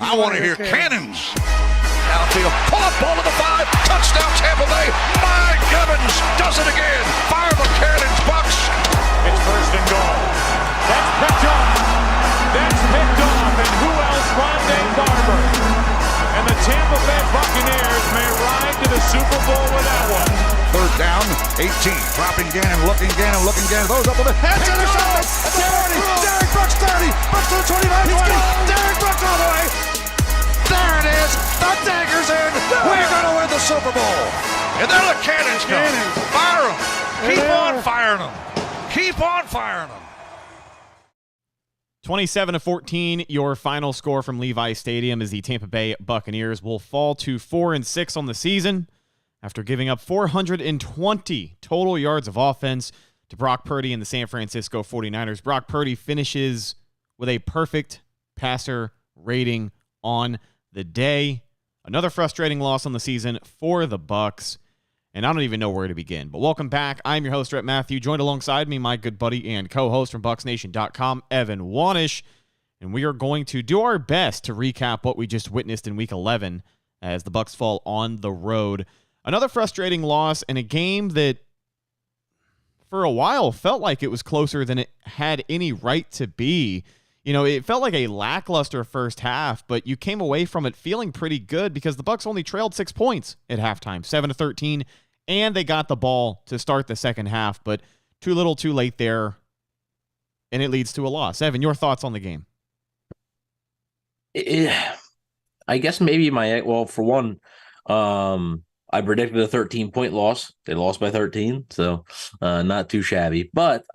I want to hear cannons. Downfield, pull up, ball to the 5, touchdown Tampa Bay. Mike Evans does it again. Fire the cannons, Bucs. It's first and goal. That's picked off. And who else? Rondé Barber. And the Tampa Bay Buccaneers may ride to the Super Bowl with that one. Third down, 18. Dropping Gannon, looking Gannon. Those up with the heads in the shot. 30. Derek Brooks 30. Brooks to the 25. 20. Derek Brooks all the way. There it is. The dagger's in. We're going to win the Super Bowl. And then the cannons come. Fire them. Keep on firing them. Keep on firing them. 27-14, your final score from Levi Stadium, as the Tampa Bay Buccaneers will fall to 4-6 on the season after giving up 420 total yards of offense to Brock Purdy and the San Francisco 49ers. Brock Purdy finishes with a perfect passer rating on the day. Another frustrating loss on the season for the Bucs, and I don't even know where to begin. But welcome back. I'm your host, Rhett Matthew, joined alongside me, my good buddy and co-host from BucsNation.com, Evan Wanish, and we are going to do our best to recap what we just witnessed in Week 11 as the Bucs fall on the road. Another frustrating loss in a game that, for a while, felt like it was closer than it had any right to be. You know, it felt like a lackluster first half, but you came away from it feeling pretty good because the Bucs only trailed 6 points at halftime, 7-13, and they got the ball to start the second half, but too little, too late there, and it leads to a loss. Evan, your thoughts on the game? I guess maybe for one, I predicted a 13-point loss. They lost by 13, so not too shabby. But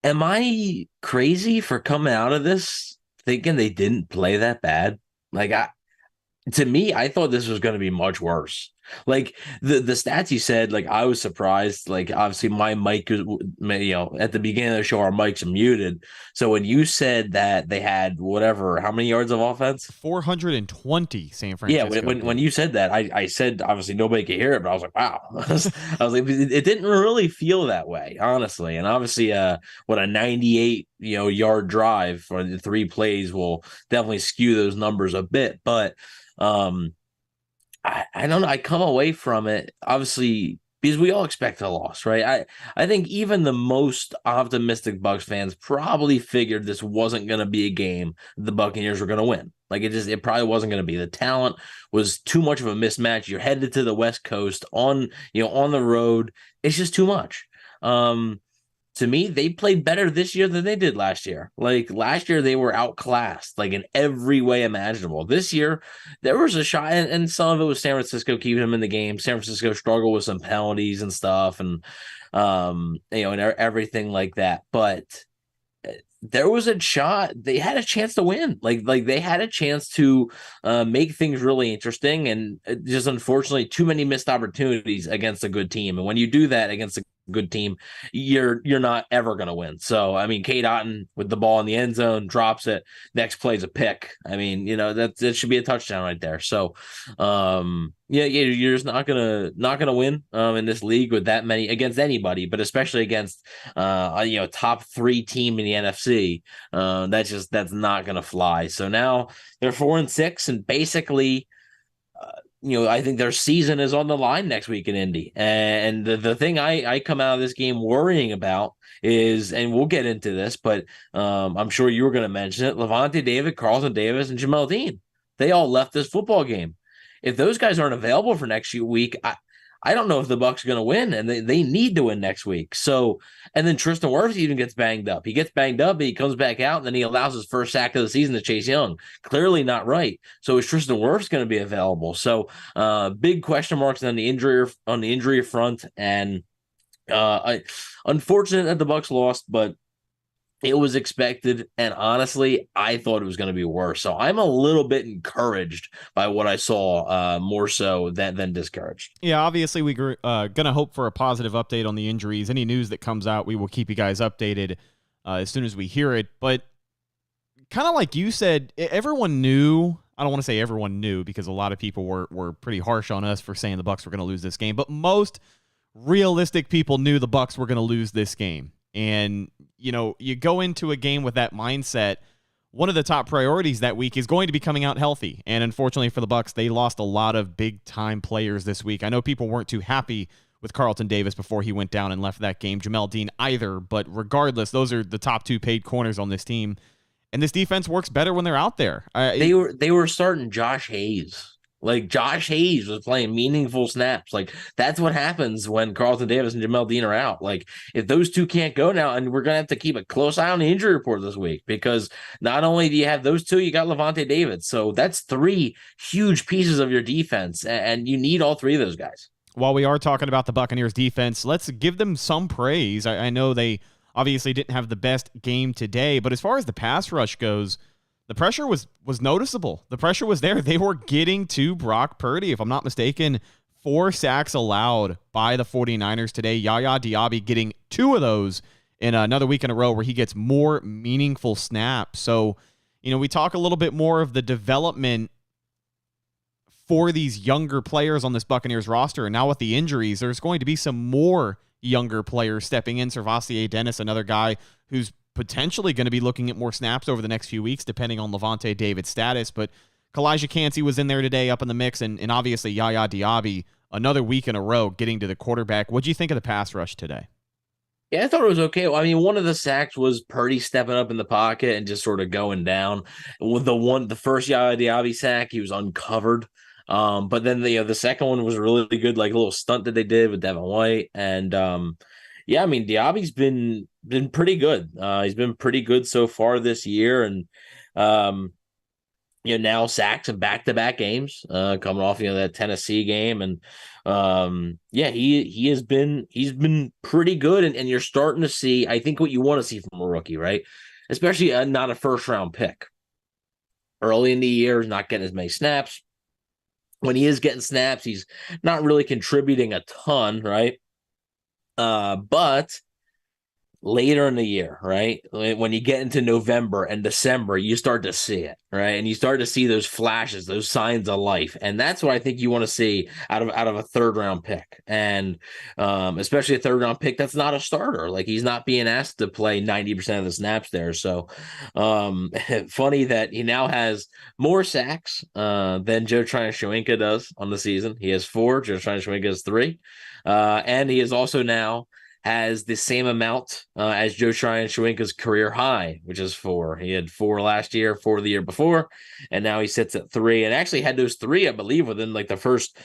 am I crazy for coming out of this thinking they didn't play that bad? To me, I thought this was going to be much worse. Like the stats you said, like I was surprised. Like obviously my mic is, at the beginning of the show, our mics are muted. So when you said that they had how many yards of offense? 420 San Francisco. Yeah, when you said that, I said obviously nobody could hear it, but I was like, wow. I was like, it didn't really feel that way, honestly. And obviously, a 98 yard drive for the 3 plays will definitely skew those numbers a bit, but I don't know. I come away from it, obviously, because we all expect a loss, right? I think even the most optimistic Bucs fans probably figured this wasn't going to be a game the Buccaneers were going to win. Like it probably wasn't going to be. The talent was too much of a mismatch. You're headed to the West Coast on the road. It's just too much. To me, they played better this year than they did last year. Like last year, they were outclassed, like in every way imaginable. This year, there was a shot, and some of it was San Francisco keeping them in the game. San Francisco struggled with some penalties and stuff, and and everything like that. But there was a shot. They had a chance to win. Like they had a chance to make things really interesting, and just unfortunately, too many missed opportunities against a good team. And when you do that against a good team, you're not ever going to win. So I mean, Kate Otten with the ball in the end zone drops it. Next play's a pick. I mean, that should be a touchdown right there. So you're just not gonna win in this league with that many against anybody, but especially against top 3 team in the NFC. That's not gonna fly. So now they're 4-6, and basically, I think their season is on the line next week in Indy. And the thing I come out of this game worrying about is, and we'll get into this, but I'm sure you were going to mention it, Levante David, Carlton Davis, and Jamel Dean. They all left this football game. If those guys aren't available for next week, I don't know if the Bucs are going to win, and they need to win next week. So, and then Tristan Wirfs even gets banged up. He gets banged up, but he comes back out, and then he allows his first sack of the season to Chase Young. Clearly not right. So is Tristan Wirfs going to be available? So, big question marks on the injury front, and unfortunate that the Bucs lost, but it was expected, and honestly, I thought it was going to be worse. So I'm a little bit encouraged by what I saw, more so than discouraged. Yeah, obviously we're going to hope for a positive update on the injuries. Any news that comes out, we will keep you guys updated as soon as we hear it. But kind of like you said, everyone knew. I don't want to say everyone knew, because a lot of people were pretty harsh on us for saying the Bucs were going to lose this game. But most realistic people knew the Bucs were going to lose this game. And, you go into a game with that mindset one of the top priorities that week is going to be coming out healthy. And unfortunately for the Bucs, they lost a lot of big-time players this week. I know people weren't too happy with Carlton Davis before he went down and left that game. Jamel Dean either, but regardless, those are the top 2 paid corners on this team. And this defense works better when they're out there. They were starting Josh Hayes. Like, Josh Hayes was playing meaningful snaps. Like, that's what happens when Carlton Davis and Jamel Dean are out. Like, if those two can't go now, and we're going to have to keep a close eye on the injury report this week, because not only do you have those two, you got Lavonte David. So that's 3 huge pieces of your defense, and you need all 3 of those guys. While we are talking about the Buccaneers defense, let's give them some praise. I know they obviously didn't have the best game today, but as far as the pass rush goes, the pressure was noticeable. The pressure was there. They were getting to Brock Purdy. If I'm not mistaken, 4 sacks allowed by the 49ers today. Yaya Diaby getting 2 of those in another week in a row where he gets more meaningful snaps. So, we talk a little bit more of the development for these younger players on this Buccaneers roster. And now with the injuries, there's going to be some more younger players stepping in. Servassier Dennis, another guy who's potentially going to be looking at more snaps over the next few weeks, depending on Lavonte David's status. But Kalijah Cansey was in there today up in the mix, and obviously Yaya Diaby, another week in a row, getting to the quarterback. What do you think of the pass rush today? Yeah, I thought it was okay. Well, I mean, one of the sacks was Purdy stepping up in the pocket and just sort of going down. With the first Yaya Diaby sack, he was uncovered. But then the second one was really good, like a little stunt that they did with Devin White. And yeah, I mean, Diaby's been pretty good. He's been pretty good so far this year, and now sacks in back-to-back games, coming off that Tennessee game, and yeah, he's been pretty good, and you're starting to see, I think, what you want to see from a rookie, right? Especially not a first-round pick. Early in the year, he's not getting as many snaps. When he is getting snaps, he's not really contributing a ton, right? But later in the year, right, when you get into November and December, you start to see it, right? And you start to see those flashes, those signs of life. And that's what I think you want to see out of a 3rd round pick. And especially a 3rd round pick that's not a starter. Like, he's not being asked to play 90% of the snaps there. So funny that he now has more sacks than Joe Tryon-Shoyinka does on the season. He has 4. Joe Tryon-Shoyinka has 3. And he is also now has the same amount as Joe Tryon-Shoyinka's career high, which is 4. He had 4 last year, 4 the year before, and now he sits at 3. And actually had those 3, I believe, within like the first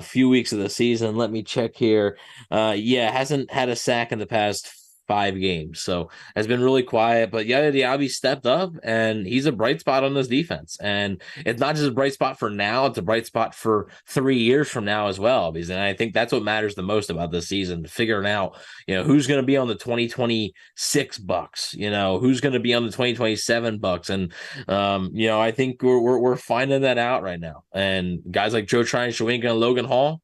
few weeks of the season. Let me check here. Hasn't had a sack in the past 5 games, so has been really quiet. But Yaya Diaby stepped up, and he's a bright spot on this defense. And it's not just a bright spot for now; it's a bright spot for 3 years from now as well. Because, and I think that's what matters the most about this season: figuring out, who's going to be on the 2026 Bucs, who's going to be on the 2027 Bucs, and I think we're finding that out right now. And guys like Joe Tryon-Shoyinka and Logan Hall,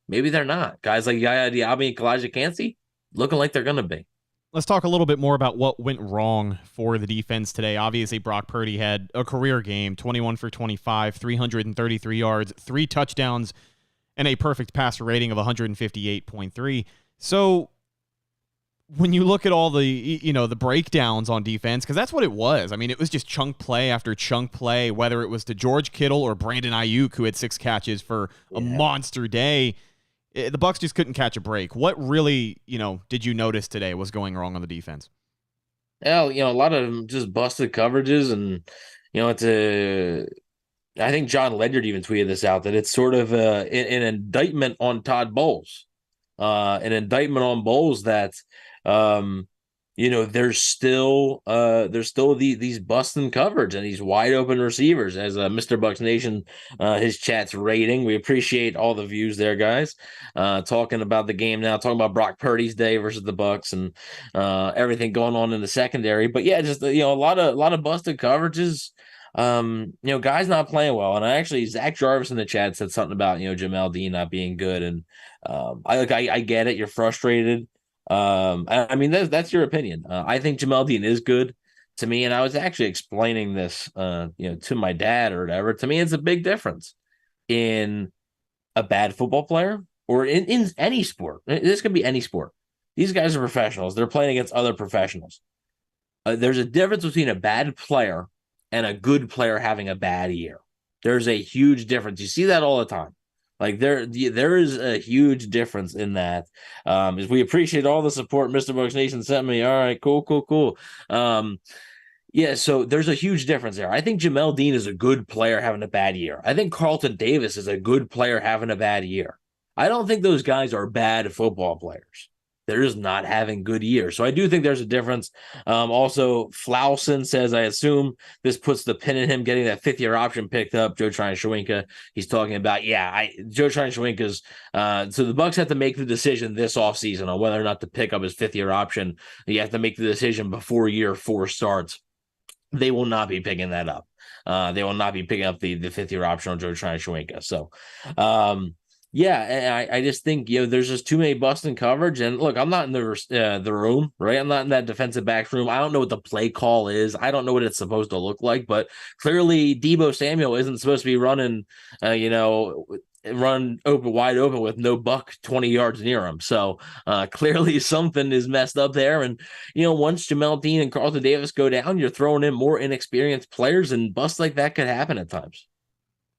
maybe they're not. Guys like Yaya Diaby and Kalijah Cansey, looking like they're going to be. Let's talk a little bit more about what went wrong for the defense today. Obviously, Brock Purdy had a career game, 21 for 25, 333 yards, 3 touchdowns, and a perfect passer rating of 158.3. So when you look at all the, the breakdowns on defense, because that's what it was. I mean, it was just chunk play after chunk play, whether it was to George Kittle or Brandon Ayuk, who had 6 catches for a monster day. The Bucs just couldn't catch a break. What really, did you notice today was going wrong on the defense? Well, a lot of them just busted coverages, and I think John Ledyard even tweeted this out, that it's sort of an indictment on Todd Bowles, an indictment on Bowles that there's still these busting coverage and these wide open receivers, as Mr. Bucks Nation, his chat's rating. We appreciate all the views there, guys. Talking about the game now, talking about Brock Purdy's day versus the Bucs, and everything going on in the secondary. But yeah, just a lot of busted coverages. Guys not playing well. And Zach Jarvis in the chat said something about Jamel Dean not being good, and I get it. You're frustrated. I mean, that's your opinion. I think Jamel Dean is good to me, and I was actually explaining this, to my dad or whatever. To me, it's a big difference in a bad football player or in any sport. This could be any sport. These guys are professionals. They're playing against other professionals. There's a difference between a bad player and a good player having a bad year. There's a huge difference. You see that all the time. Like there is a huge difference in that. As we appreciate all the support Mr. Bucs Nation sent me. All right, cool. Yeah, so there's a huge difference there. I think Jamel Dean is a good player having a bad year. I think Carlton Davis is a good player having a bad year. I don't think those guys are bad football players. They're just not having good years. So I do think there's a difference. Also, Flausen says, I assume this puts the pin in him getting that fifth-year option picked up. Joe Tryon-Shawinka, he's talking about, Joe Tryon-Shawinka's. So the Bucs have to make the decision this offseason on whether or not to pick up his fifth-year option. You have to make the decision before year 4 starts. They will not be picking that up. They will not be picking up the fifth-year option on Joe Tryon-Shawinka. So, I just think, there's just too many busts in coverage. And look, I'm not in the room, right? I'm not in that defensive backs room. I don't know what the play call is. I don't know what it's supposed to look like. But clearly, Deebo Samuel isn't supposed to be running, run wide open with no Buck 20 yards near him. So clearly something is messed up there. And, once Jamel Dean and Carlton Davis go down, you're throwing in more inexperienced players, and busts like that could happen at times.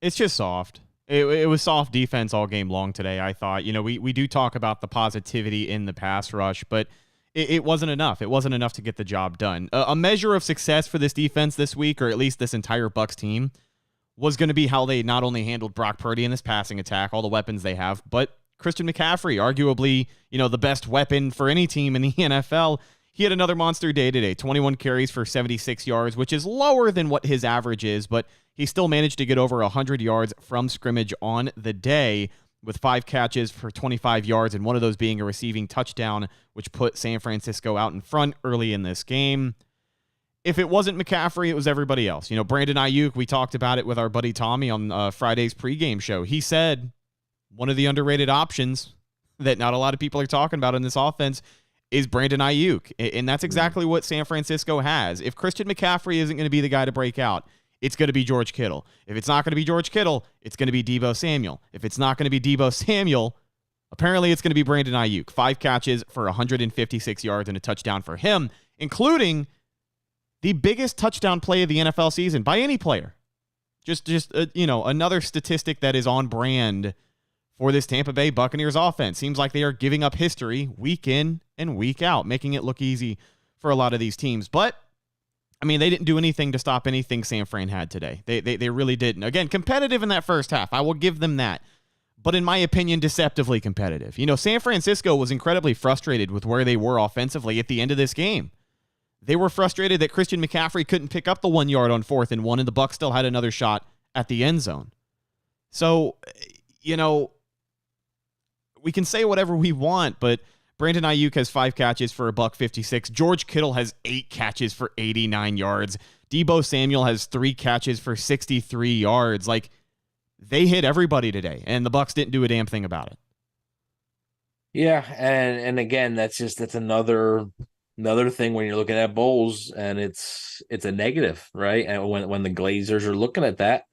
It's just soft. It was soft defense all game long today, I thought. We do talk about the positivity in the pass rush, but it wasn't enough. It wasn't enough to get the job done. A measure of success for this defense this week, or at least this entire Bucs team, was going to be how they not only handled Brock Purdy in this passing attack, all the weapons they have, but Christian McCaffrey, arguably, the best weapon for any team in the NFL. He had another monster day today, 21 carries for 76 yards, which is lower than what his average is, but he still managed to get over 100 yards from scrimmage on the day with 5 catches for 25 yards, and one of those being a receiving touchdown, which put San Francisco out in front early in this game. If it wasn't McCaffrey, it was everybody else. Brandon Ayuk, we talked about it with our buddy Tommy on Friday's pregame show. He said one of the underrated options that not a lot of people are talking about in this offense is Brandon Ayuk, and that's exactly what San Francisco has. If Christian McCaffrey isn't going to be the guy to break out, it's going to be George Kittle. If it's not going to be George Kittle, it's going to be Deebo Samuel. If it's not going to be Deebo Samuel, apparently it's going to be Brandon Ayuk. 5 catches for 156 yards and a touchdown for him, including the biggest touchdown play of the NFL season by any player. Just another statistic that is on brand for this Tampa Bay Buccaneers offense. Seems like they are giving up history week in and week out, making it look easy for a lot of these teams. But they didn't do anything to stop anything San Fran had today. They really didn't. Again, competitive in that first half. I will give them that. But in my opinion, deceptively competitive. San Francisco was incredibly frustrated with where they were offensively at the end of this game. They were frustrated that Christian McCaffrey couldn't pick up the 1 yard on 4th and 1, and the Bucs still had another shot at the end zone. So, we can say whatever we want, but Brandon Ayuk has 5 catches for $156. George Kittle has 8 catches for 89 yards. Deebo Samuel has 3 catches for 63 yards. Like, they hit everybody today, and the Bucs didn't do a damn thing about it. Yeah, and again, that's another thing when you're looking at bowls, and it's a negative, right? And when the Glazers are looking at that,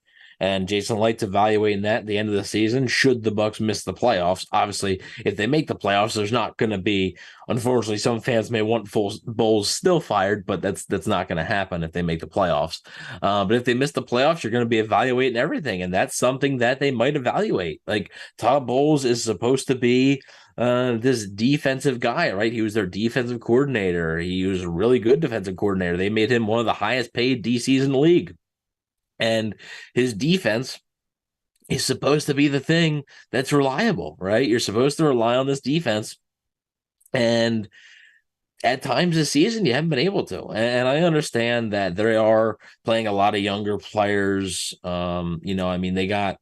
and Jason Light's evaluating that at the end of the season, should the Bucs miss the playoffs? Obviously, if they make the playoffs, there's not going to be, unfortunately, some fans may want Bowles still fired, but that's not going to happen if they make the playoffs. But if they miss the playoffs, you're going to be evaluating everything, and that's something that they might evaluate. Like, Todd Bowles is supposed to be this defensive guy, right? He was their defensive coordinator. He was a really good defensive coordinator. They made him one of the highest paid DCs in the league. And his defense is supposed to be the thing that's reliable, right? You're supposed to rely on this defense. And at times this season, you haven't been able to. And I understand that they are playing a lot of younger players. They got,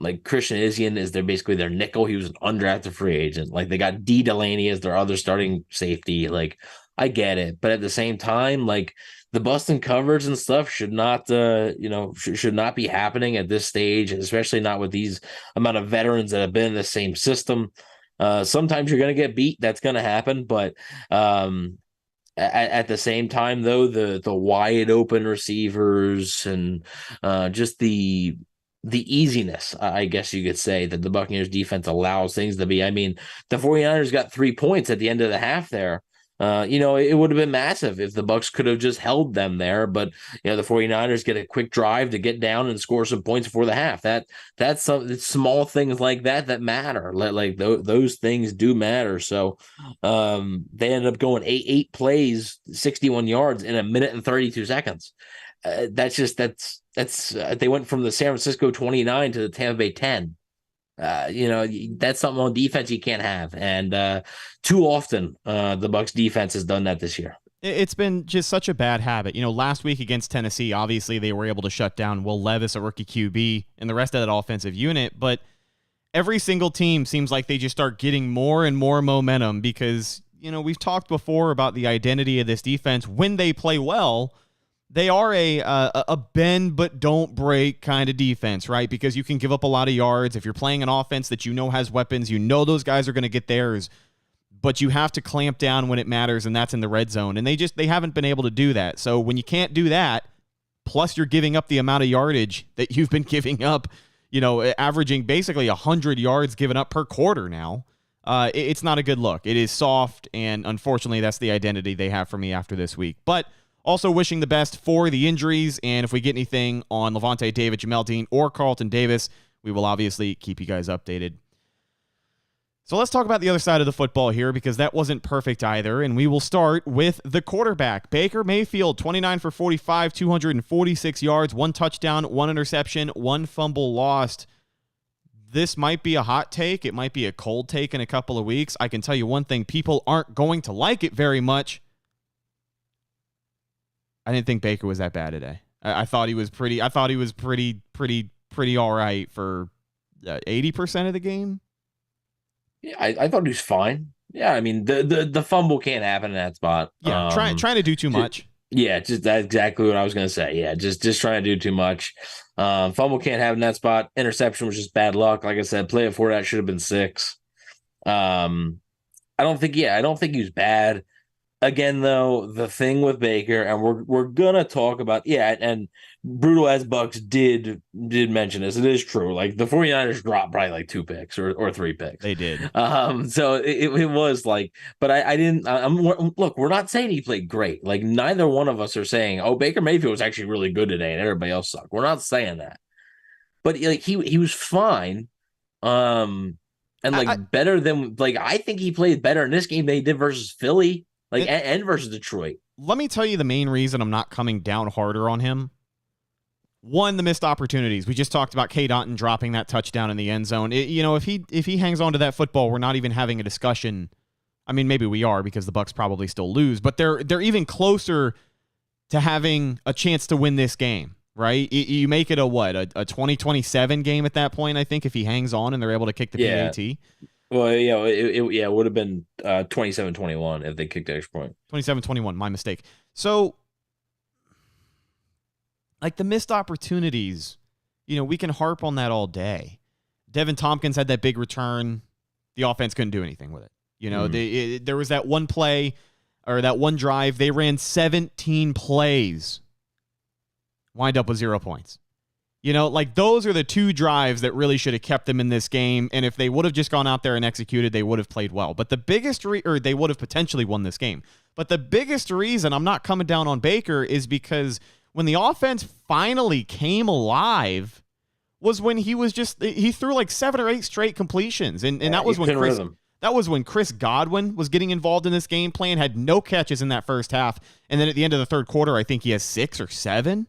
like, Christian Izien is basically their nickel. He was an undrafted free agent. Like, they got D. Delaney as their other starting safety. Like, I get it. But at the same time, like, the bust in coverage and stuff should not, should not be happening at this stage, especially not with these amount of veterans that have been in the same system. Sometimes you're going to get beat. That's going to happen. But at the same time, though, the wide open receivers and just the easiness, I guess you could say, that the Buccaneers defense allows things to be. I mean, the 49ers got 3 points at the end of the half there. It would have been massive if the Bucs could have just held them there, but the 49ers get a quick drive to get down and score some points before the half. That's some small things like that matter. Those things do matter. So they ended up going eight plays, 61 yards in a minute and 32 seconds. They went from the San Francisco 29 to the Tampa Bay 10. That's something on defense you can't have. And too often the Bucs defense has done that this year. It's been just such a bad habit. Last week against Tennessee, obviously they were able to shut down Will Levis, a rookie QB, and the rest of that offensive unit. But every single team seems like they just start getting more and more momentum because, we've talked before about the identity of this defense. When they play well, they are a bend but don't break kind of defense, right? Because you can give up a lot of yards. If you're playing an offense that has weapons, those guys are going to get theirs, but you have to clamp down when it matters, and that's in the red zone. And they haven't been able to do that. So when you can't do that, plus you're giving up the amount of yardage that you've been giving up, averaging basically 100 yards given up per quarter now, it's not a good look. It is soft, and unfortunately that's the identity they have for me after this week. But also wishing the best for the injuries, and if we get anything on Levante David, Jamel Dean, or Carlton Davis, we will obviously keep you guys updated. So let's talk about the other side of the football here, because that wasn't perfect either, and we will start with the quarterback. Baker Mayfield, 29 for 45, 246 yards, 1 touchdown, 1 interception, 1 fumble lost. This might be a hot take. It might be a cold take in a couple of weeks. I can tell you one thing, people aren't going to like it very much. I didn't think Baker was that bad today. I thought he was pretty all right for 80% of the game. Yeah, I thought he was fine. Yeah, I mean the fumble can't happen in that spot. Yeah, trying to do too much. Yeah, just that's exactly what I was gonna say. Yeah, just trying to do too much. Fumble can't happen in that spot. Interception was just bad luck. Like I said, play it for that should have been 6. I don't think he was bad. Again, though, the thing with Baker, and we're gonna talk about, and Brutal as Bucs did mention this. It is true. Like the 49ers dropped probably like 2 picks or 3 picks. They did. So it was like, but I didn't. Look, we're not saying he played great. Like neither one of us are saying, oh, Baker Mayfield was actually really good today, and everybody else sucked. We're not saying that. But like he was fine. And better than I think he played better in this game than he did versus Philly. And versus Detroit. Let me tell you the main reason I'm not coming down harder on him. 1, the missed opportunities. We just talked about K. Donton dropping that touchdown in the end zone. If he hangs on to that football, we're not even having a discussion. I mean, maybe we are because the Bucs probably still lose, but they're even closer to having a chance to win this game, right? You make it a 20-27 game at that point, I think, if he hangs on and they're able to kick the PAT. Well, yeah, it would have been 27-21 if they kicked the extra point. 27-21, my mistake. So, the missed opportunities, we can harp on that all day. Devin Tompkins had that big return. The offense couldn't do anything with it. There was that one play or that one drive. They ran 17 plays. Wind up with 0 points. Those are the 2 drives that really should have kept them in this game. And if they would have just gone out there and executed, they would have played well. But the biggest or they would have potentially won this game. But the biggest reason I'm not coming down on Baker is because when the offense finally came alive was when he threw 7 or 8 straight completions. And that was when Chris Godwin was getting involved in this game plan, had no catches in that first half. And then at the end of the third quarter, I think he has 6 or 7.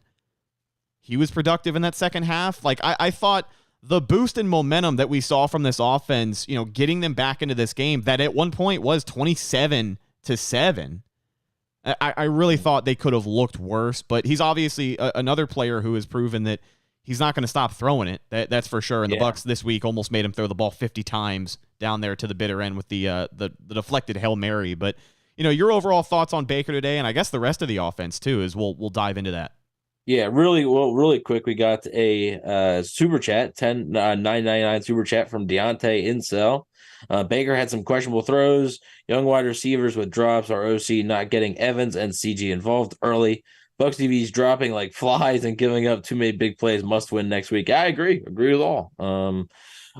He was productive in that second half. I thought the boost in momentum that we saw from this offense, getting them back into this game that at one point was 27-7. I really thought they could have looked worse, but he's obviously another player who has proven that he's not going to stop throwing it. That's for sure. And the Bucs this week almost made him throw the ball 50 times down there to the bitter end with the deflected Hail Mary. But your overall thoughts on Baker today, and I guess the rest of the offense too, is we'll dive into that. Yeah, really quick. We got a super chat, 999 super chat from Deontay Incel. Baker had some questionable throws, young wide receivers with drops, our OC not getting Evans and CG involved early. Bucs TV's dropping like flies and giving up too many big plays. Must win next week. I agree with all.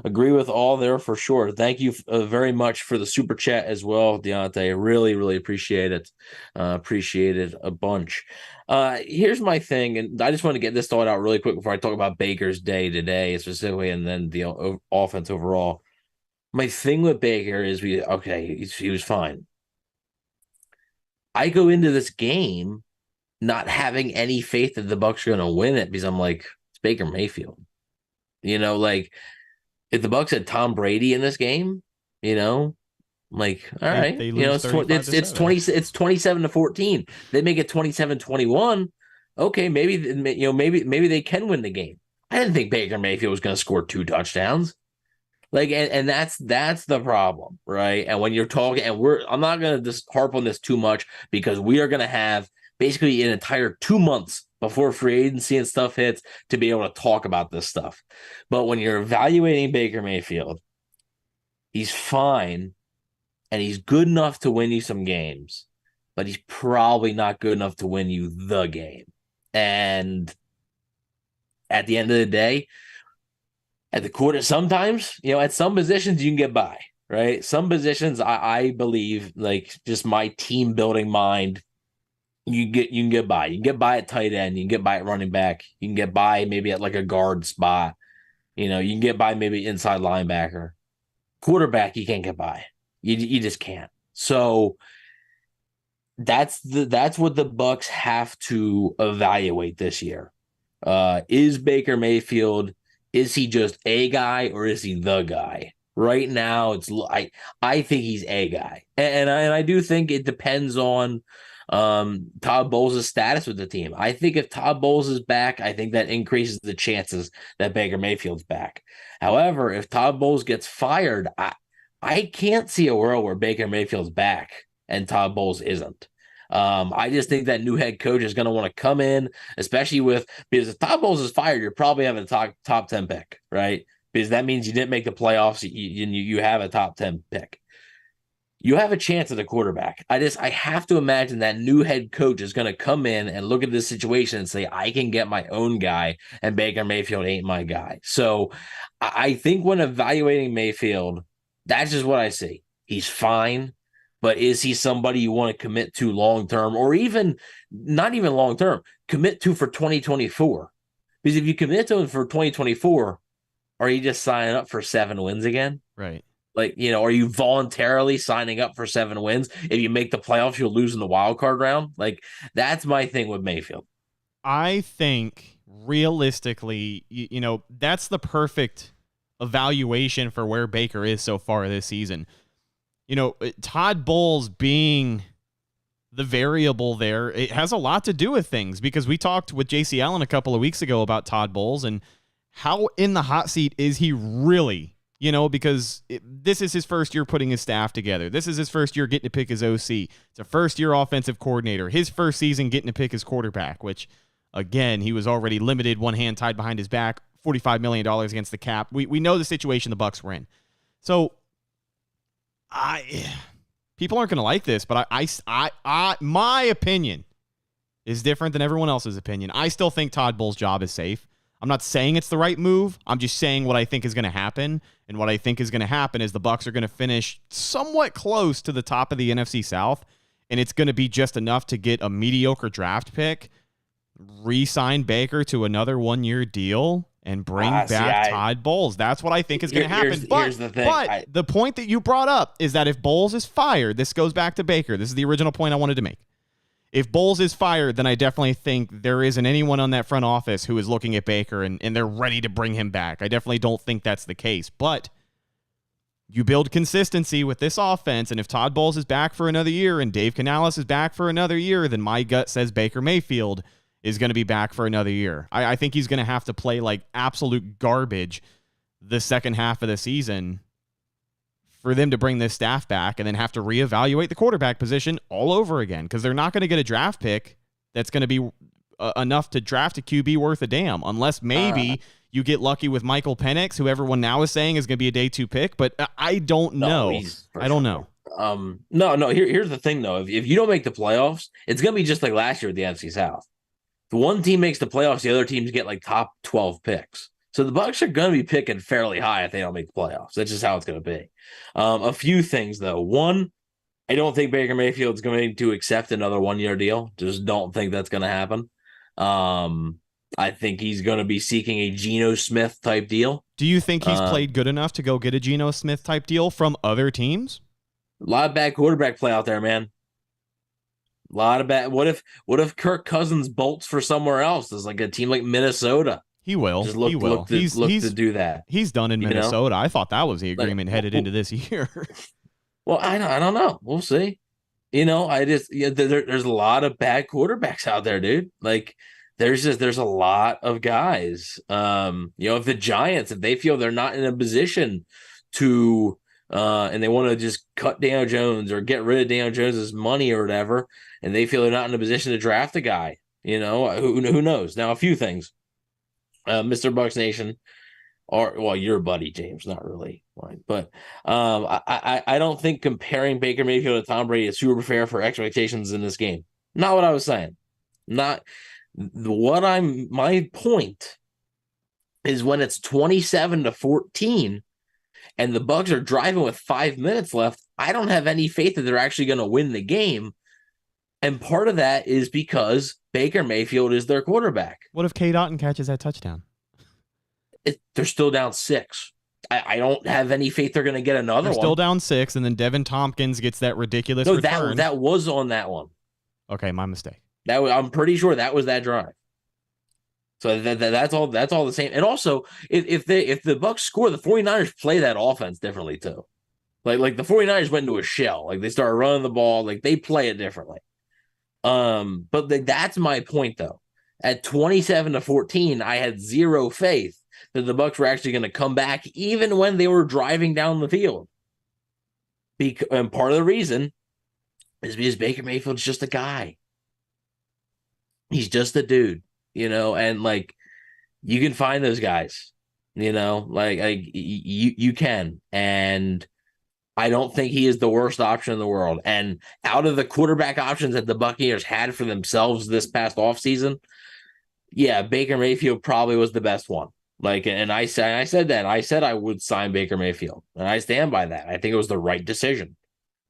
Agree with all there for sure. Thank you very much for the super chat as well, Deontay. Really, really appreciate it. Appreciate it a bunch. Here's my thing, and I just want to get this thought out really quick before I talk about Baker's day today specifically, and then the offense overall. My thing with Baker is he was fine. I go into this game not having any faith that the Bucs are going to win it because I'm like, it's Baker Mayfield. Like if the Bucs had Tom Brady in this game, like, all right, it's 27-14. They make it 27-21. Okay, maybe they can win the game. I didn't think Baker Mayfield was going to score 2 touchdowns. Like, and that's the problem, right? And when you're talking, and I'm not going to just harp on this too much because we are going to have basically an entire 2 months before free agency and stuff hits to be able to talk about this stuff. But when you're evaluating Baker Mayfield, he's fine and he's good enough to win you some games, but he's probably not good enough to win you the game. And at the end of the day, at the quarter, sometimes, at some positions you can get by, right? Some positions I Bleav, like just my team building mind, you can get by. You can get by at tight end. You can get by at running back. You can get by maybe at like a guard spot. You can get by maybe inside linebacker. Quarterback, you can't get by. You just can't. So that's what the Bucs have to evaluate this year. Is Baker Mayfield, is he just a guy or is he the guy? Right now, I think he's a guy, and I do think it depends on Todd Bowles' status with the team. I think if Todd Bowles is back, I think that increases the chances that Baker Mayfield's back. However, if Todd Bowles gets fired, I can't see a world where Baker Mayfield's back and Todd Bowles isn't. I just think that new head coach is going to want to come in, especially because if Todd Bowles is fired, you're probably having a top 10 pick, right? Because that means you didn't make the playoffs. You have a top 10 pick. You have a chance at a quarterback. I have to imagine that new head coach is going to come in and look at this situation and say, I can get my own guy, and Baker Mayfield ain't my guy. So I think when evaluating Mayfield, that's just what I see. He's fine, but is he somebody you want to commit to long-term, or even not even long-term, commit to for 2024? Because if you commit to him for 2024, are you just signing up for 7 wins again? Right. Like, are you voluntarily signing up for 7 wins? If you make the playoffs, you'll lose in the wild card round. Like, that's my thing with Mayfield. I think realistically, that's the perfect evaluation for where Baker is so far this season. Todd Bowles being the variable there, it has a lot to do with things, because we talked with JC Allen a couple of weeks ago about Todd Bowles and how in the hot seat is he really, because this is his first year putting his staff together. This is his first year getting to pick his OC. It's a first-year offensive coordinator. His first season getting to pick his quarterback, which, again, he was already limited, one hand tied behind his back, $45 million against the cap. We know the situation the Bucs were in. So, people aren't going to like this, but my opinion is different than everyone else's opinion. I still think Todd Bowles' job is safe. I'm not saying it's the right move. I'm just saying what I think is going to happen. And what I think is going to happen is the Bucs are going to finish somewhat close to the top of the NFC South, and it's going to be just enough to get a mediocre draft pick, re-sign Baker to another 1-year deal, and bring back Todd Bowles. That's what I think is going to happen. Here's the thing. But the point that you brought up is that if Bowles is fired, this goes back to Baker. This is the original point I wanted to make. If Bowles is fired, then I definitely think there isn't anyone on that front office who is looking at Baker and they're ready to bring him back. I definitely don't think that's the case. But you build consistency with this offense, and if Todd Bowles is back for another year and Dave Canales is back for another year, then my gut says Baker Mayfield is going to be back for another year. I think he's going to have to play like absolute garbage the second half of the season for them to bring this staff back and then have to reevaluate the quarterback position all over again, because they're not going to get a draft pick that's going to be enough to draft a QB worth a damn, unless maybe you get lucky with Michael Penix, who everyone now is saying is going to be a day 2 pick, but I don't know. I don't know. No. Here's the thing, though. If you don't make the playoffs, it's going to be just like last year with the NFC South. If one team makes the playoffs, the other teams get like top 12 picks. So the Bucs are going to be picking fairly high if they don't make the playoffs. That's just how it's going to be. A few things, though. One, I don't think Baker Mayfield's going to accept another 1-year deal. Just don't think that's going to happen. I think he's going to be seeking a Geno Smith type deal. Do you think he's played good enough to go get a Geno Smith type deal from other teams? A lot of bad quarterback play out there, man. A lot of bad. What if Kirk Cousins bolts for somewhere else? There's like a team like Minnesota. He will. He will. He's to do that. He's done in Minnesota. I thought that was the agreement headed into this year. Well, I don't know. We'll see. There's a lot of bad quarterbacks out there, dude. Like there's a lot of guys. If the Giants, if they feel they're not in a position to and they want to just cut Daniel Jones or get rid of Daniel Jones's money or whatever, and they feel they're not in a position to draft a guy, who knows? Now, a few things. Mr. Bucs Nation, your buddy James, not really mine, but I don't think comparing Baker Mayfield to Tom Brady is super fair for expectations in this game. Not what I was saying. My point is when it's 27-14 and the Bucs are driving with 5 minutes left, I don't have any faith that they're actually going to win the game. And part of that is because Baker Mayfield is their quarterback. What if K. Dotton catches that touchdown? They're still down 6. I don't have any faith they're going to get another one. They're still down 6, and then Devin Tompkins gets that ridiculous return. That was on that one. Okay, my mistake. I'm pretty sure that was that drive. So that's all the same. And also, if the Bucs score, the 49ers play that offense differently too. Like the 49ers went into a shell. Like they started running the ball. Like they play it differently. But that's my point though. At 27-14, I had zero faith that the Bucs were actually going to come back, even when they were driving down the field. And part of the reason is because Baker Mayfield's just a guy. He's just a dude, and like you can find those guys, you can. And I don't think he is the worst option in the world. And out of the quarterback options that the Buccaneers had for themselves this past offseason, yeah, Baker Mayfield probably was the best one. And I said that. I said I would sign Baker Mayfield, and I stand by that. I think it was the right decision.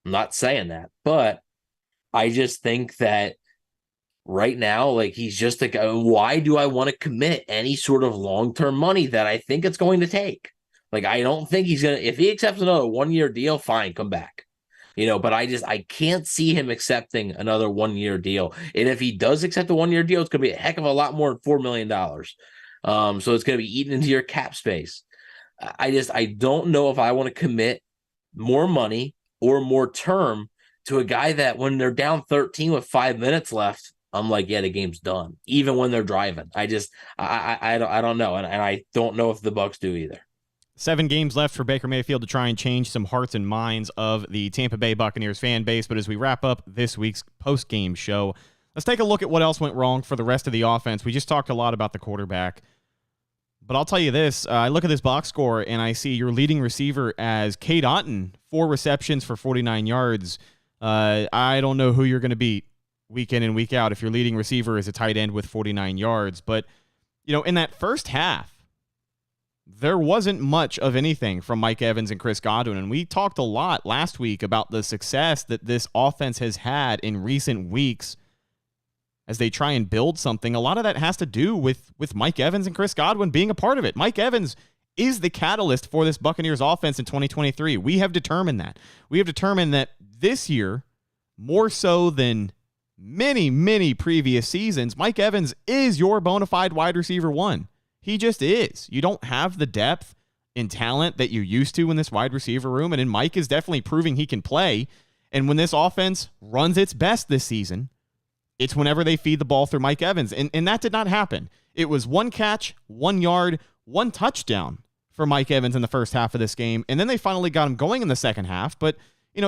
I'm not saying that, but I just think that right now, he's just a guy. Why do I want to commit any sort of long-term money that I think it's going to take? I don't think he's going to, if he accepts another 1-year deal, fine, come back. But I can't see him accepting another 1-year deal. And if he does accept a 1-year deal, it's going to be a heck of a lot more than $4 million. So it's going to be eaten into your cap space. I don't know if I want to commit more money or more term to a guy that when they're down 13 with 5 minutes left, I'm like, yeah, the game's done. Even when they're driving. I don't know. And I don't know if the Bucs do either. 7 games left for Baker Mayfield to try and change some hearts and minds of the Tampa Bay Buccaneers fan base. But as we wrap up this week's post-game show, let's take a look at what else went wrong for the rest of the offense. We just talked a lot about the quarterback. But I'll tell you this. I look at this box score, and I see your leading receiver as K. Dotton, 4 receptions for 49 yards. I don't know who you're going to beat week in and week out if your leading receiver is a tight end with 49 yards. But, in that first half, there wasn't much of anything from Mike Evans and Chris Godwin. And we talked a lot last week about the success that this offense has had in recent weeks as they try and build something. A lot of that has to do with Mike Evans and Chris Godwin being a part of it. Mike Evans is the catalyst for this Buccaneers offense in 2023. We have determined that. We have determined that this year, more so than many, many previous seasons, Mike Evans is your bona fide wide receiver 1. He just is. You don't have the depth and talent that you used to in this wide receiver room, and Mike is definitely proving he can play. And when this offense runs its best this season, it's whenever they feed the ball through Mike Evans. And that did not happen. It was 1 catch, 1 yard, 1 touchdown for Mike Evans in the first half of this game. And then they finally got him going in the second half. But,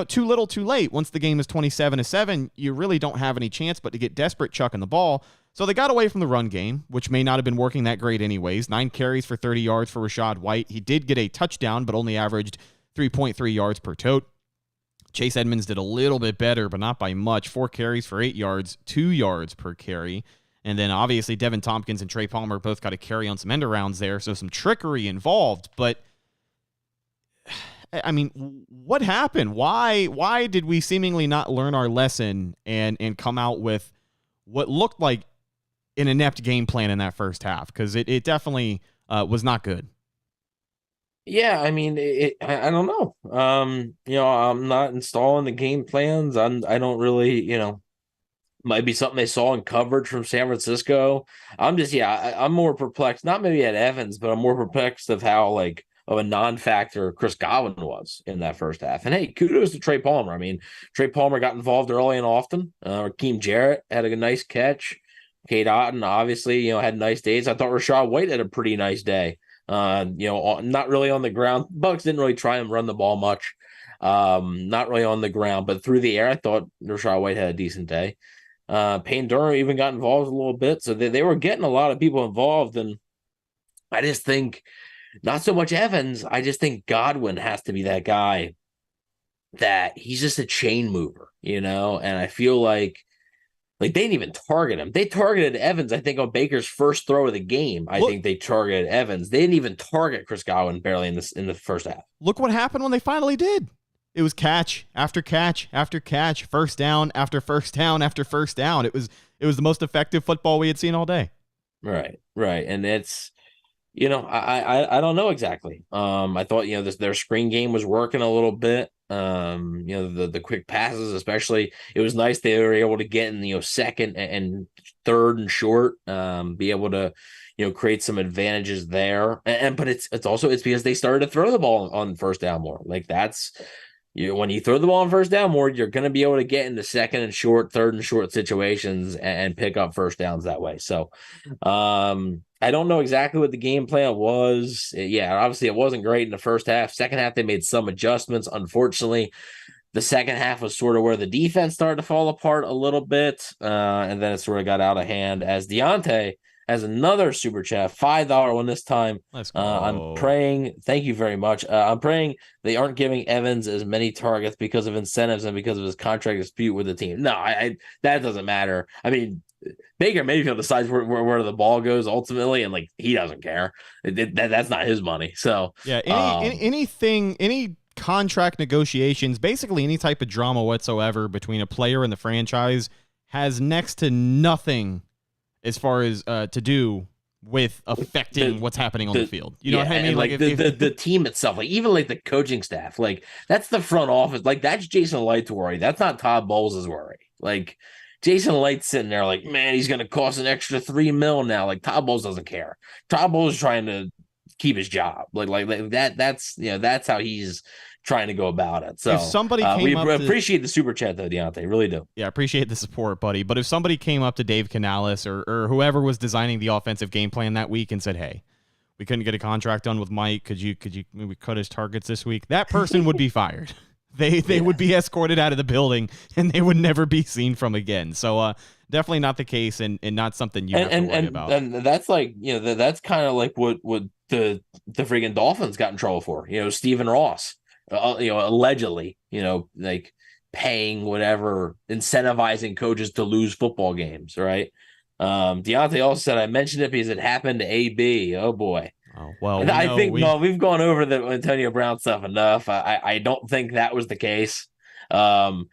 too little, too late. Once the game is 27-7, you really don't have any chance but to get desperate chucking the ball. So they got away from the run game, which may not have been working that great anyways. 9 carries for 30 yards for Rachaad White. He did get a touchdown, but only averaged 3.3 yards per tote. Chase Edmonds did a little bit better, but not by much. 4 carries for 8 yards, 2 yards per carry. And then obviously Devin Tompkins and Trey Palmer both got to carry on some end arounds there, so some trickery involved. But I mean, what happened? Why did we seemingly not learn our lesson and come out with what looked like an inept game plan in that first half? Because it definitely was not good. Yeah, I mean, I don't know. I'm not installing the game plans. I don't really, might be something they saw in coverage from San Francisco. I'm more perplexed, not maybe at Evans, but I'm more perplexed of how of a non-factor Chris Godwin was in that first half. And hey, kudos to Trey Palmer. I mean, Trey Palmer got involved early and often. Raheem Jarrett had a nice catch. Cade Otton obviously, had nice days. I thought Rachaad White had a pretty nice day. Not really on the ground. Bucs didn't really try and run the ball much. Not really on the ground, but through the air, I thought Rachaad White had a decent day. Payne Durham even got involved a little bit. So they were getting a lot of people involved. And I just think not so much Evans. I just think Godwin has to be that guy that he's just a chain mover, and I feel like they didn't even target him. They targeted Evans, I think, on Baker's first throw of the game. I think they targeted Evans. They didn't even target Chris Godwin barely in the first half. Look what happened when they finally did. It was catch after catch after catch, first down after first down after first down. It was the most effective football we had seen all day. Right. And it's, I don't know exactly. I thought, their screen game was working a little bit. The quick passes, especially, it was nice they were able to get in, second and third and short, be able to, create some advantages there. But it's because they started to throw the ball on first down more. That's, when you throw the ball on first down more, you're going to be able to get into second and short, third and short situations and pick up first downs that way. So, I don't know exactly what the game plan was. Yeah, obviously it wasn't great in the first half. Second half, they made some adjustments. Unfortunately, the second half was sort of where the defense started to fall apart a little bit. And then it sort of got out of hand as Deontay has another super chat, $5 one this time. Let's go. I'm praying. Thank you very much. I'm praying they aren't giving Evans as many targets because of incentives and because of his contract dispute with the team. No, that doesn't matter. I mean, Baker Mayfield decides where the ball goes ultimately, and he doesn't care. That's not his money. So yeah, any contract negotiations, basically any type of drama whatsoever between a player and the franchise has next to nothing as far as to do with affecting what's happening on the field. You know what I mean? The team itself, even the coaching staff, that's the front office. That's Jason Light's worry. That's not Todd Bowles' worry. Jason Light's sitting there man, he's going to cost an extra $3 million now. Todd Bowles doesn't care. Todd Bowles is trying to keep his job. That's how he's trying to go about it. So if somebody came up appreciate the super chat though, Deontay, really do. Yeah, appreciate the support, buddy. But if somebody came up to Dave Canales or whoever was designing the offensive game plan that week and said, "Hey, we couldn't get a contract done with Mike. Could you maybe cut his targets this week?" That person would be fired. They would be escorted out of the building and they would never be seen from again. So definitely not the case and not something you have to worry about. And that's that's kind of what the freaking Dolphins got in trouble for. Stephen Ross, allegedly, paying whatever, incentivizing coaches to lose football games, right? Deontay also said, I mentioned it because it happened to AB. Oh boy. Oh, well, I think we've gone over the Antonio Brown stuff enough. I don't think that was the case. Tom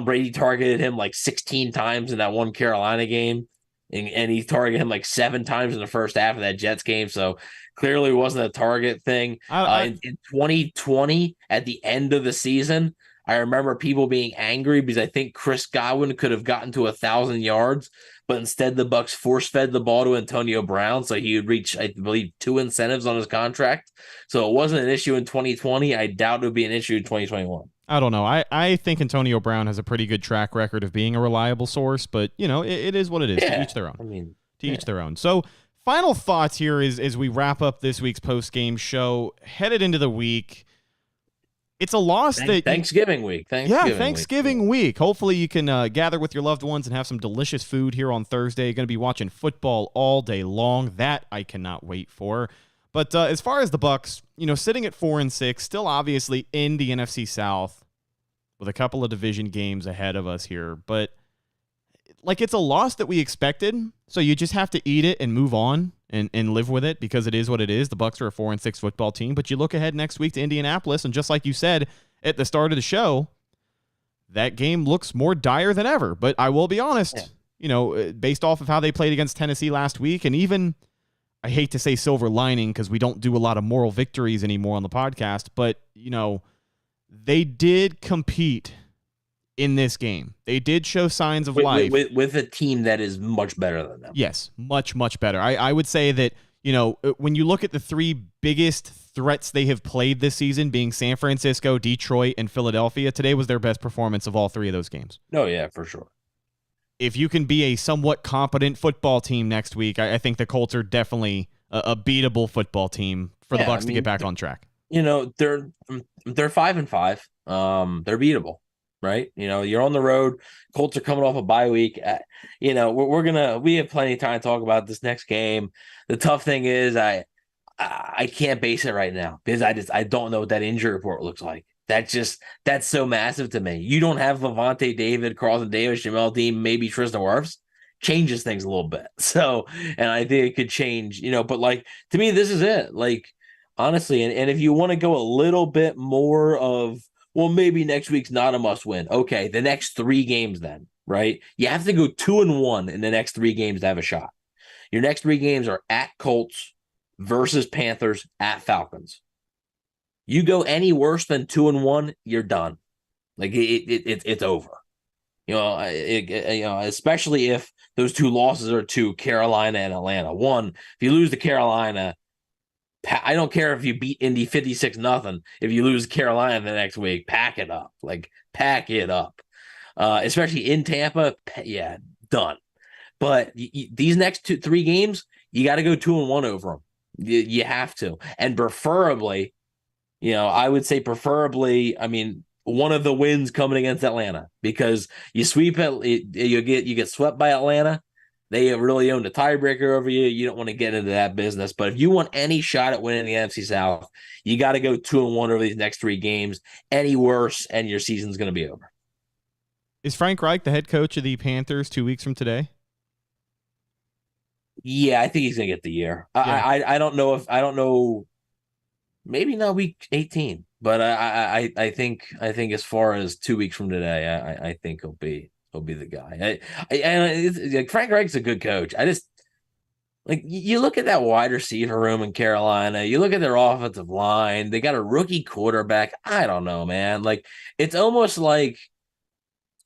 Brady targeted him 16 times in that one Carolina game, and he targeted him 7 times in the first half of that Jets game. So clearly it wasn't a target thing. In 2020, at the end of the season, I remember people being angry because I think Chris Godwin could have gotten to 1,000 yards, but instead the Bucs force-fed the ball to Antonio Brown, so he would reach, I believe, 2 incentives on his contract. So it wasn't an issue in 2020. I doubt it would be an issue in 2021. I don't know. I think Antonio Brown has a pretty good track record of being a reliable source, but, it is what it is. Yeah. To each their own. Each their own. So final thoughts here as we wrap up this week's post-game show, headed into the week. It's a loss Thanksgiving week. Thanksgiving week. Hopefully you can gather with your loved ones and have some delicious food here on Thursday. You're going to be watching football all day long. That I cannot wait for. But as far as the Bucs, sitting at 4-6, still obviously in the NFC South with a couple of division games ahead of us here. But like it's a loss that we expected. So you just have to eat it and move on and live with it because it is what it is. The Bucs are a 4-6 football team, but you look ahead next week to Indianapolis, and just like you said at the start of the show, that game looks more dire than ever. But I will be honest, based off of how they played against Tennessee last week, and even, I hate to say silver lining because we don't do a lot of moral victories anymore on the podcast, but, they did compete in this game. They did show signs of life. With a team that is much better than them. Yes, much, much better. I would say that, when you look at the three biggest threats they have played this season, being San Francisco, Detroit, and Philadelphia, today was their best performance of all three of those games. Oh, yeah, for sure. If you can be a somewhat competent football team next week, I think the Colts are definitely a beatable football team for the Bucs to get back on track. They're 5-5. They're beatable, right? You're on the road. Colts are coming off a bye week. We have plenty of time to talk about this next game. The tough thing is I can't base it right now because I don't know what that injury report looks like. That's so massive to me. You don't have Levante David, Carlton Davis, Jamel Dean, maybe Tristan Wirfs. Changes things a little bit. So, and I think it could change, but like, to me, this is it. Like, honestly, and if you want to go a little bit more of, well, maybe next week's not a must win. Okay, the next 3 games then, right? You have to go 2-1 in the next 3 games to have a shot. Your next 3 games are at Colts versus Panthers at Falcons. You go any worse than 2-1, you're done. Like it's over. Especially if those 2 losses are to Carolina and Atlanta. One, if you lose to Carolina, I don't care if you beat Indy 56-0. If you lose Carolina the next week, pack it up. Like, pack it up. Especially in Tampa, yeah, done. But these next 3 games, you got to go 2-1 over them. You have to. And preferably, I would say one of the wins coming against Atlanta, because you sweep it, you get swept by Atlanta. They really own the tiebreaker over you. You don't want to get into that business. But if you want any shot at winning the NFC South, you got to go 2-1 over these next 3 games. Any worse, and your season's going to be over. Is Frank Reich the head coach of the Panthers 2 weeks from today? Yeah, I think he's going to get the year. Yeah. I don't know. Maybe not week 18, but I think as far as 2 weeks from today, I think he'll be the guy. Frank Reich's a good coach. I just, like, you look at that wide receiver room in Carolina, you look at their offensive line, they got a rookie quarterback. I don't know, man. Like, it's almost like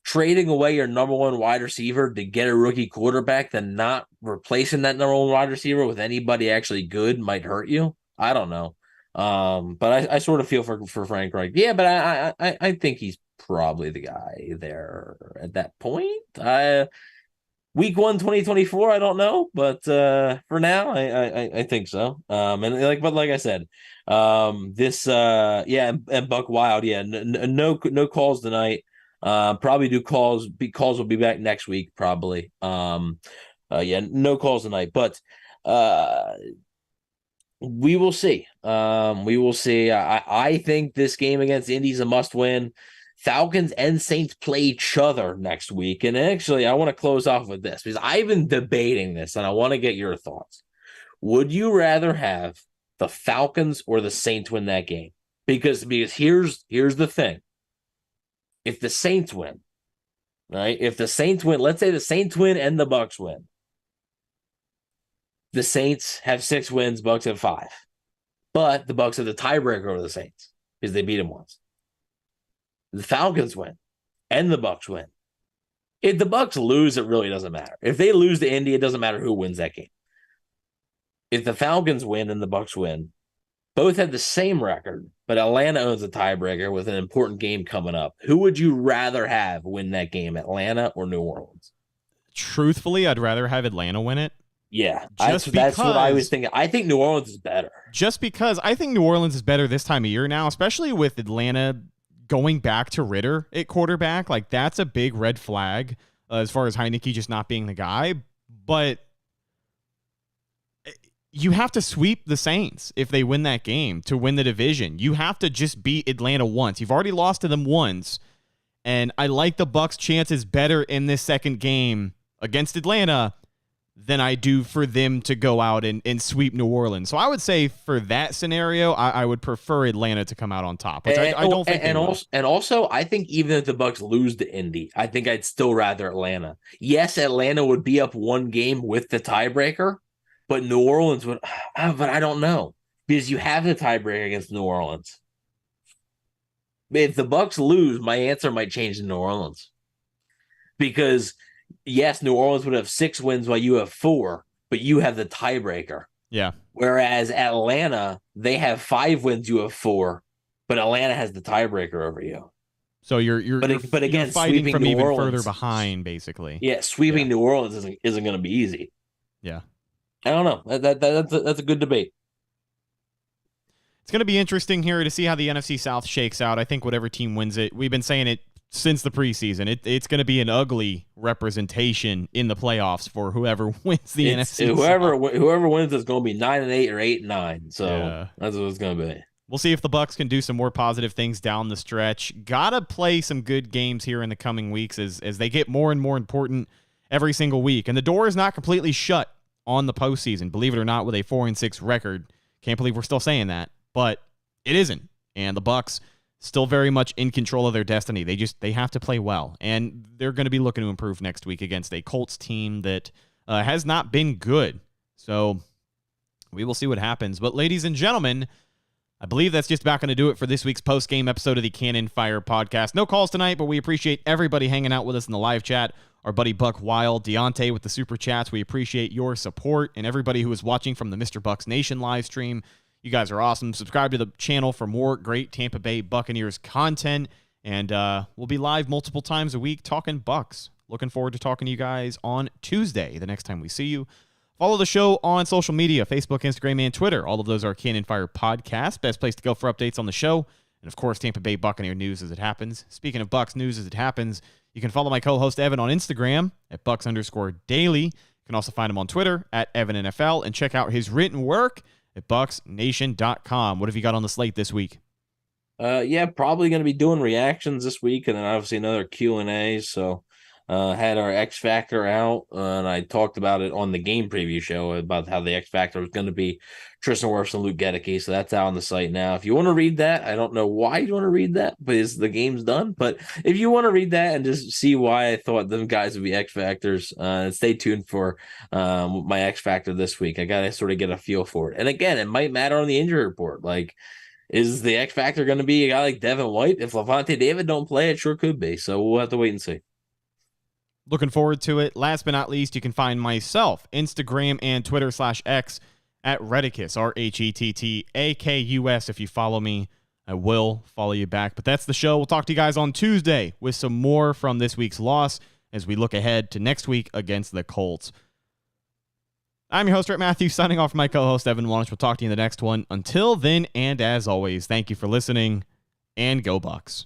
trading away your number 1 wide receiver to get a rookie quarterback, then not replacing that number 1 wide receiver with anybody actually good might hurt you. I don't know. But I sort of feel for Frank Reich. Yeah, but I think he's probably the guy there at that point. Week 1, 2024, I don't know, but for now, I think so. But like I said, and Buck Wild, no calls tonight. Probably do calls. Calls will be back next week, probably. No calls tonight, but we will see. I think this game against Indy is a must-win. Falcons and Saints play each other next week. And actually, I want to close off with this because I've been debating this and I want to get your thoughts. Would you rather have the Falcons or the Saints win that game? Because here's the thing. If the Saints win, right? If the Saints win, let's say the Saints win and the Bucs win. The Saints have 6 wins, Bucs have 5. But the Bucs have the tiebreaker over the Saints because they beat them once. The Falcons win and the Bucs win. If the Bucs lose, it really doesn't matter. If they lose to Indy, it doesn't matter who wins that game. If the Falcons win and the Bucs win, both have the same record, but Atlanta owns a tiebreaker with an important game coming up. Who would you rather have win that game, Atlanta or New Orleans? Truthfully, I'd rather have Atlanta win it. Yeah, that's what I was thinking. I think New Orleans is better. Just because I think New Orleans is better this time of year now, especially with Atlanta going back to Ritter at quarterback. Like, that's a big red flag as far as Heineke just not being the guy. But you have to sweep the Saints if they win that game to win the division. You have to just beat Atlanta once. You've already lost to them once. And I like the Bucs' chances better in this second game against Atlanta than I do for them to go out and sweep New Orleans. So I would say for that scenario, I would prefer Atlanta to come out on top, which I don't think and also, I think even if the Bucs lose to Indy, I think I'd still rather Atlanta. Yes, Atlanta would be up one game with the tiebreaker, but New Orleans would. But I don't know, because you have the tiebreaker against New Orleans. If the Bucs lose, my answer might change to New Orleans, because yes, New Orleans would have 6 wins while you have 4, but you have the tiebreaker. Yeah. Whereas Atlanta, they have 5 wins, you have 4, but Atlanta has the tiebreaker over you. So you're again, fighting from New even Orleans, further behind, basically. Yeah, sweeping New Orleans isn't going to be easy. Yeah. I don't know. That's a good debate. It's going to be interesting here to see how the NFC South shakes out. I think whatever team wins it, we've been saying it since the preseason, it's going to be an ugly representation in the playoffs for whoever wins the NFC. Whoever wins is going to be 9-8 or 8-9. So that's what it's going to be. We'll see if the Bucs can do some more positive things down the stretch. Gotta play some good games here in the coming weeks as they get more and more important every single week. And the door is not completely shut on the postseason, Bleav it or not, with a 4-6 record. Can't believe we're still saying that, but it isn't. And the Bucs still very much in control of their destiny. They have to play well, and they're going to be looking to improve next week against a Colts team that has not been good. So we will see what happens. But ladies and gentlemen, I Bleav that's just about going to do it for this week's post-game episode of the Cannon Fire podcast. No calls tonight, but we appreciate everybody hanging out with us in the live chat. Our buddy Buck Wild, Deontay with the super chats. We appreciate your support, and everybody who is watching from the Mr. Bucks Nation live stream. You guys are awesome. Subscribe to the channel for more great Tampa Bay Buccaneers content, and we'll be live multiple times a week talking Bucks. Looking forward to talking to you guys on Tuesday, the next time we see you. Follow the show on social media, Facebook, Instagram, and Twitter. All of those are Cannon Fire Podcast. Best place to go for updates on the show. And, of course, Tampa Bay Buccaneer news as it happens. Speaking of Bucks news as it happens, you can follow my co-host Evan on Instagram at Bucks_daily. You can also find him on Twitter at EvanNFL and check out his written work at BucksNation.com. What have you got on the slate this week? Probably going to be doing reactions this week, and then obviously another Q&A. So had our X Factor out, and I talked about it on the game preview show about how the X Factor was going to be Tristan Wirfs and Luke Gedeke. So that's out on the site now. If you want to read that, I don't know why you want to read that, because the game's done. But if you want to read that and just see why I thought them guys would be X Factors, stay tuned for my X Factor this week. I got to sort of get a feel for it. And again, it might matter on the injury report. Like, is the X Factor going to be a guy like Devin White? If Levante David don't play, it sure could be. So we'll have to wait and see. Looking forward to it. Last but not least, you can find myself, Instagram and Twitter /X at Rhettakus, RHETTAKUS. If you follow me, I will follow you back. But that's the show. We'll talk to you guys on Tuesday with some more from this week's loss as we look ahead to next week against the Colts. I'm your host, Rhett Matthew, signing off for my co-host, Evan Wanish. We'll talk to you in the next one. Until then, and as always, thank you for listening, and go Bucs.